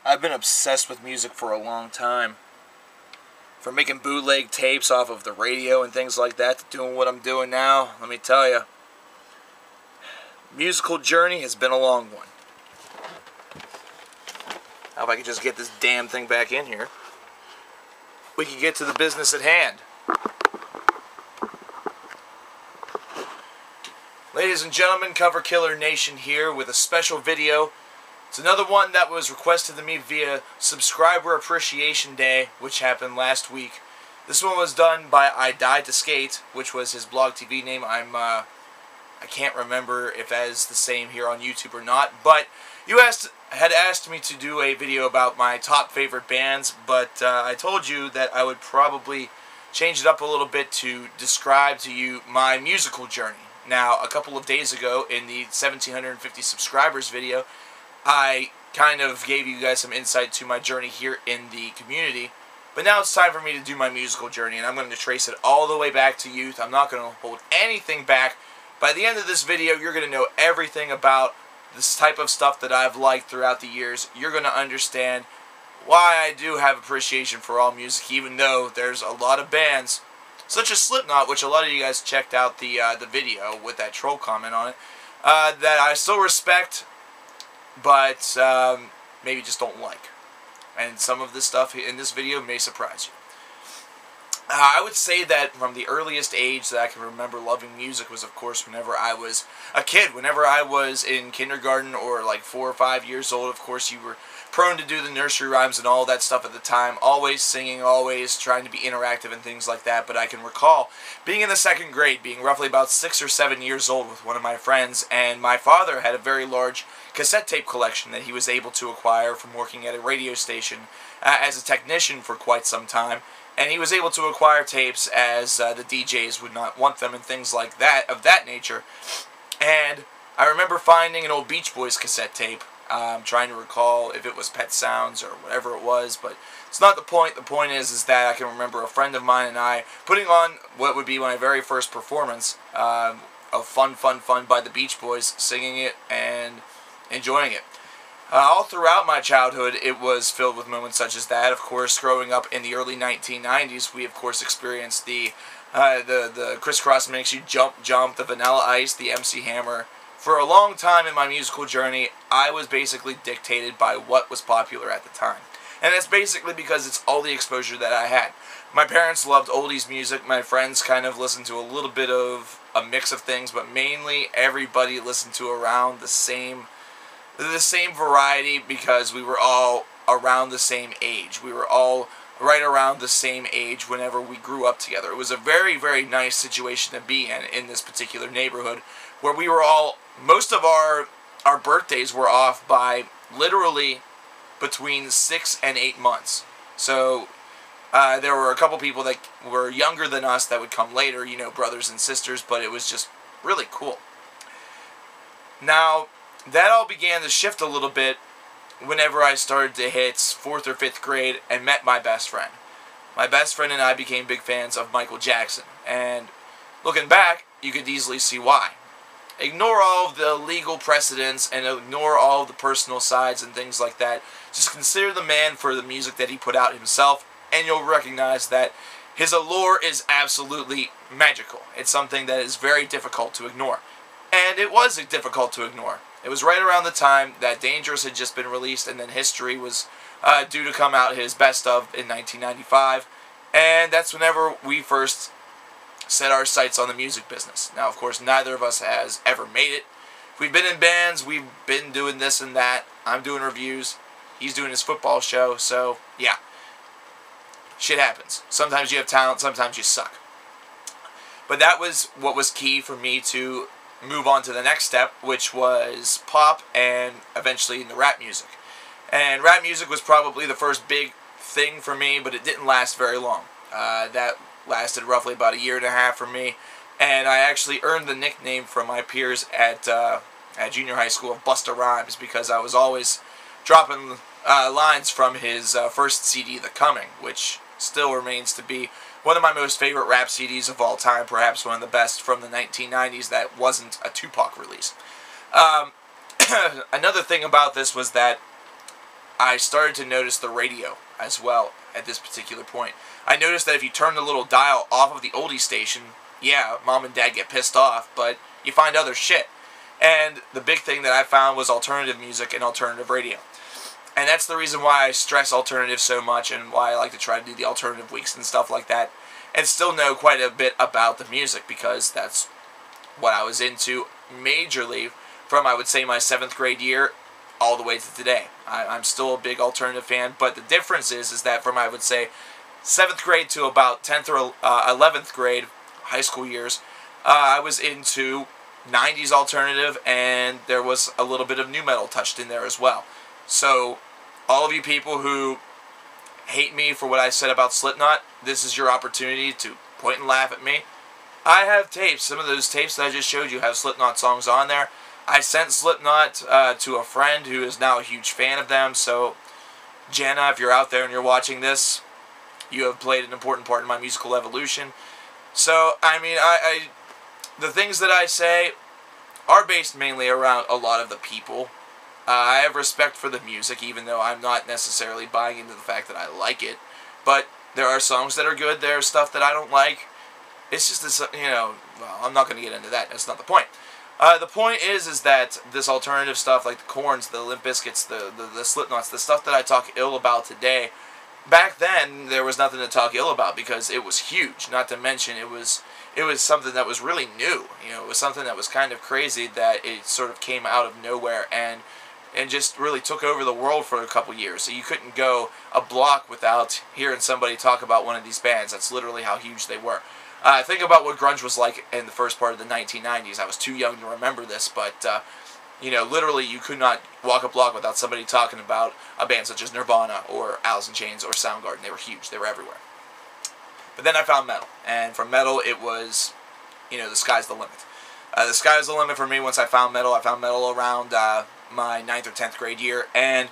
I've been obsessed with music for a long time. From making bootleg tapes off of the radio and things like that to doing what I'm doing now, let me tell you, musical journey has been a long one. How if I could just get this damn thing back in here, we can get to the business at hand. Ladies and gentlemen, Cover Killer Nation here with a special video. It's another one that was requested to me via Subscriber Appreciation Day, which happened last week. This one was done by I Died to Skate, which was his blog TV name. I can't remember if that is the same here on YouTube or not, but you had asked me to do a video about my top favorite bands, but I told you that I would probably change it up a little bit to describe to you my musical journey. Now, a couple of days ago in the 1750 subscribers video, I kind of gave you guys some insight to my journey here in the community, but now it's time for me to do my musical journey, and I'm going to trace it all the way back to youth. I'm not going to hold anything back. By the end of this video, you're going to know everything about this type of stuff that I've liked throughout the years. You're going to understand why I do have appreciation for all music, even though there's a lot of bands, such as Slipknot, which a lot of you guys checked out the video with that troll comment on it, that I still respect, but maybe just don't like. And some of this stuff in this video may surprise you. I would say that from the earliest age that I can remember loving music was, of course, whenever I was a kid. Whenever I was in kindergarten or like 4 or 5 years old, of course, you were prone to do the nursery rhymes and all that stuff at the time. Always singing, always trying to be interactive and things like that. But I can recall being in the 2nd grade, being roughly about 6 or 7 years old with one of my friends, and my father had a very large cassette tape collection that he was able to acquire from working at a radio station as a technician for quite some time. And he was able to acquire tapes as the DJs would not want them and things like that, of that nature. And I remember finding an old Beach Boys cassette tape. I'm trying to recall if it was Pet Sounds or whatever it was, but it's not the point. The point is that I can remember a friend of mine and I putting on what would be my very first performance of Fun, Fun, Fun by the Beach Boys, singing it and enjoying it. All throughout my childhood, it was filled with moments such as that. Of course, growing up in the early 1990s, we of course experienced the Crisscross Makes You Jump, the Vanilla Ice, the MC Hammer. For a long time in my musical journey, I was basically dictated by what was popular at the time. And that's basically because it's all the exposure that I had. My parents loved oldies music. My friends kind of listened to a little bit of a mix of things, but mainly everybody listened to around the same variety because we were all around the same age. We were all right around the same age whenever we grew up together. It was a very, very nice situation to be in this particular neighborhood, where we were all, most of our birthdays were off by literally between 6 and 8 months. So there were a couple people that were younger than us that would come later, you know, brothers and sisters, but it was just really cool. Now, that all began to shift a little bit whenever I started to hit 4th or 5th grade and met my best friend. My best friend and I became big fans of Michael Jackson, and looking back, you could easily see why. Ignore all of the legal precedents and ignore all of the personal sides and things like that. Just consider the man for the music that he put out himself, and you'll recognize that his allure is absolutely magical. It's something that is very difficult to ignore. And it was difficult to ignore. It was right around the time that Dangerous had just been released, and then History was due to come out, his best of, in 1995. And that's whenever we first set our sights on the music business. Now, of course, neither of us has ever made it. We've been in bands, we've been doing this and that. I'm doing reviews, he's doing his football show, so yeah. Shit happens. Sometimes you have talent, sometimes you suck. But that was what was key for me to move on to the next step, which was pop and eventually into rap music. And rap music was probably the first big thing for me, but it didn't last very long. That lasted roughly about 1.5 years for me, and I actually earned the nickname from my peers at junior high school of Busta Rhymes, because I was always dropping lines from his first CD, The Coming, which still remains to be one of my most favorite rap CDs of all time, perhaps one of the best from the 1990s that wasn't a Tupac release. Another thing about this was that I started to notice the radio as well at this particular point. I noticed that if you turn the little dial off of the oldie station, yeah, mom and dad get pissed off, but you find other shit. And the big thing that I found was alternative music and alternative radio. And that's the reason why I stress alternative so much, and why I like to try to do the alternative weeks and stuff like that, and still know quite a bit about the music, because that's what I was into majorly from, I would say, my 7th grade year all the way to today. I'm still a big alternative fan, but the difference is that from, I would say, 7th grade to about 10th or 11th grade, high school years, I was into 90s alternative, and there was a little bit of nu metal touched in there as well. So, all of you people who hate me for what I said about Slipknot, this is your opportunity to point and laugh at me. I have tapes. Some of those tapes that I just showed you have Slipknot songs on there. I sent Slipknot to a friend who is now a huge fan of them. So, Jenna, if you're out there and you're watching this, you have played an important part in my musical evolution. So, I mean, the things that I say are based mainly around a lot of the people. I have respect for the music, even though I'm not necessarily buying into the fact that I like it. But there are songs that are good. There's stuff that I don't like. It's just this, you know, well, I'm not going to get into that. That's not the point. The point is that this alternative stuff, like the Korns, the Limp Bizkits, the Slipknots, the stuff that I talk ill about today, back then there was nothing to talk ill about, because it was huge. Not to mention it was something that was really new. You know, it was something that was kind of crazy, that it sort of came out of nowhere and just really took over the world for a couple years. So you couldn't go a block without hearing somebody talk about one of these bands. That's literally how huge they were. Think about what grunge was like in the first part of the 1990s. I was too young to remember this, but you know, literally you could not walk a block without somebody talking about a band such as Nirvana or Alice in Chains or Soundgarden. They were huge. They were everywhere. But then I found metal, and from metal it was, you know, the sky's the limit. The sky's the limit for me once I found metal. I found metal around my 9th or 10th grade year, and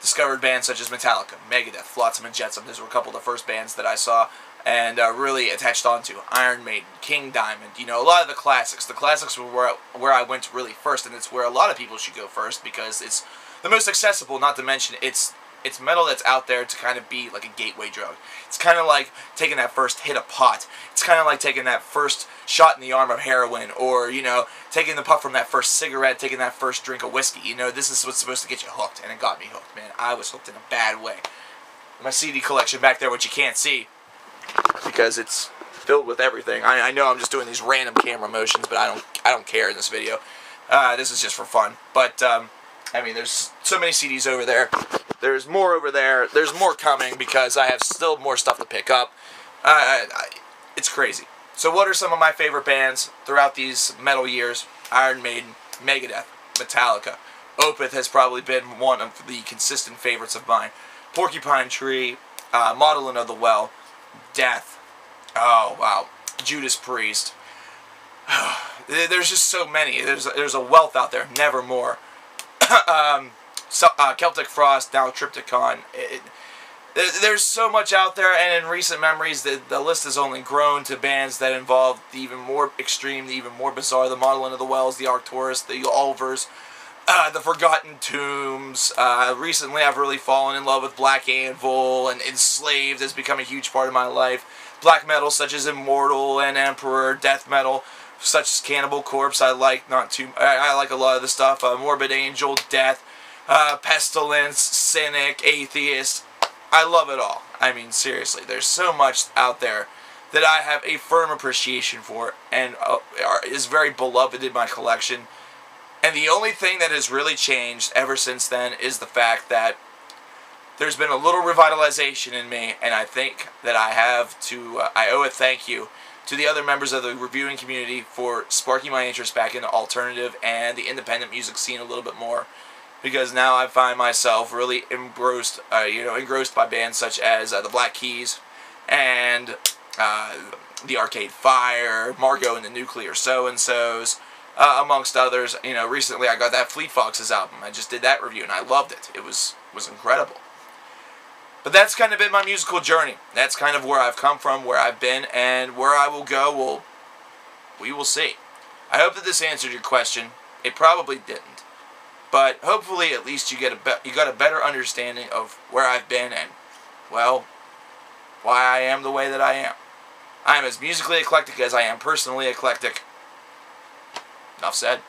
discovered bands such as Metallica, Megadeth, Flotsam and Jetsam. Those were a couple of the first bands that I saw and really attached onto. Iron Maiden, King Diamond, you know, a lot of the classics. The classics were where I went really first, and it's where a lot of people should go first, because it's the most accessible, not to mention it's metal that's out there to kind of be like a gateway drug. It's kind of like taking that first hit of pot. It's kind of like taking that first shot in the arm of heroin, or, you know, taking the puff from that first cigarette, taking that first drink of whiskey. You know, this is what's supposed to get you hooked, and it got me hooked, man. I was hooked in a bad way. My CD collection back there, which you can't see, because it's filled with everything. I know I'm just doing these random camera motions, but I don't care in this video. This is just for fun. But I mean, there's so many CDs over there. There's more over there. There's more coming, because I have still more stuff to pick up. It's crazy. So what are some of my favorite bands throughout these metal years? Iron Maiden, Megadeth, Metallica. Opeth has probably been one of the consistent favorites of mine. Porcupine Tree, Modeling of the Well, Death. Oh, wow. Judas Priest. There's just so many. There's a wealth out there. Nevermore. Celtic Frost, now Triptychon. There's so much out there, and in recent memories, the list has only grown to bands that involve the even more extreme, the even more bizarre, the Modeling of the Wells, the Arcturus, the Ulvers, the Forgotten Tombs. Recently, I've really fallen in love with Black Anvil, and Enslaved has become a huge part of my life. Black metal such as Immortal and Emperor, death metal such as Cannibal Corpse, I like I like a lot of the stuff. Morbid Angel, Death, Pestilence, Cynic, Atheist. I love it all. I mean, seriously, there's so much out there that I have a firm appreciation for, and is very beloved in my collection. And the only thing that has really changed ever since then is the fact that there's been a little revitalization in me, and I think that I owe a thank you to the other members of the reviewing community for sparking my interest back into alternative and the independent music scene a little bit more. Because now I find myself really engrossed by bands such as the Black Keys and the Arcade Fire, Margot and the Nuclear So-and-Sos, amongst others. You know, recently I got that Fleet Foxes album. I just did that review and I loved it. It was incredible. But that's kind of been my musical journey. That's kind of where I've come from, where I've been, and where I will go, we will see. I hope that this answered your question. It probably didn't. But hopefully, at least you got a better understanding of where I've been and, well, why I am the way that I am. I am as musically eclectic as I am personally eclectic. Enough said.